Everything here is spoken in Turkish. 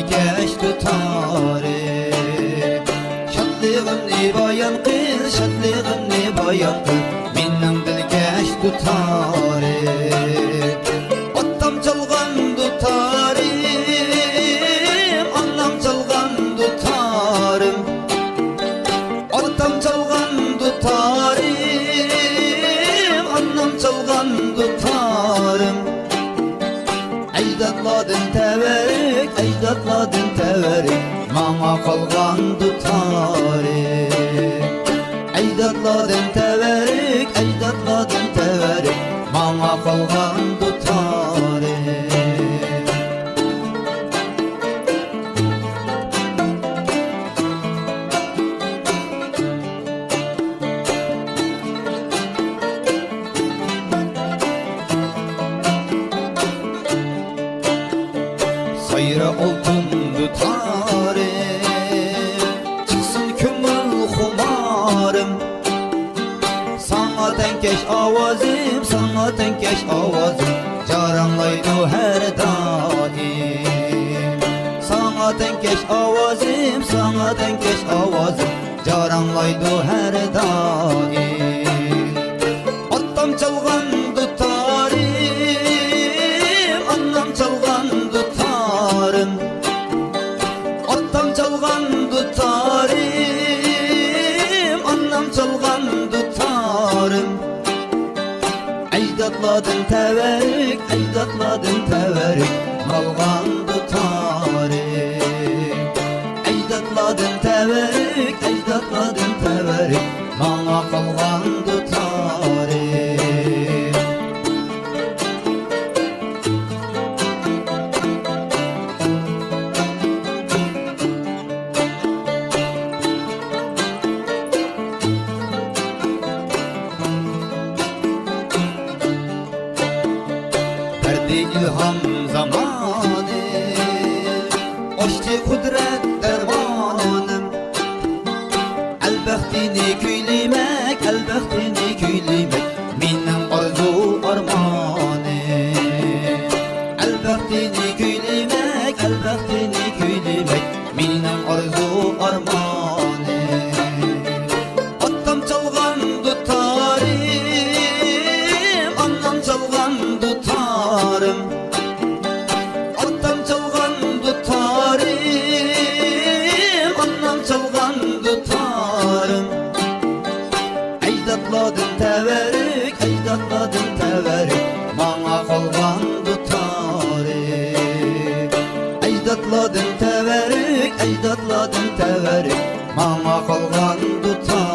dilkeş tutarım. Şadlığımni bayan kıl, şadlığımni bayan kıl, mening dilkeş tutarım. Otam çalgan tutarım, anam çalgan tutarım. Otam çalgan tutarım, anam çalgan tutarım. Ecdatladın teverik, ecdatladın teverik, mana kalgan tutarım. Ecdatladın teverik, ecdatladın teverik, mana kalgan tutarım. Sayra oltum tutarım, çıksın kömür xumarım. Sana tenkeş avazım, sana tenkeş avazım, caranlaydı her daim. Sana tenkeş avazım, sana tenkeş avazım, caranlaydı her daim. Otam çalgan tutarım, anam çalgan tutarım. Otam çalgan tutarım, anam çalgan tutarım. Ecdatladın teverik, ecdatladın teverik, kalgan tutarım. Ecdatladın teverik, ecdatladın teverik, mana kalgan tutarım. Verdi ilham zamanı, açtı kudret dermanım. Elbəxtini kuylemek, elbəxtini kuylemek, mening arzu armanım. Elbəxtini kuylemek, elbəxtini kuylemek, mening arzu armanım. Otam çalgan tutarım, anam çalgan tutarım. Otam çalgan tutarım, anam çalgan tutarım. Ecdatladın teverik, ecdatladın teverik, mana kalgan tutarım. Ecdatladın teverik, ecdatladın teverik, mana kalgan tutarım.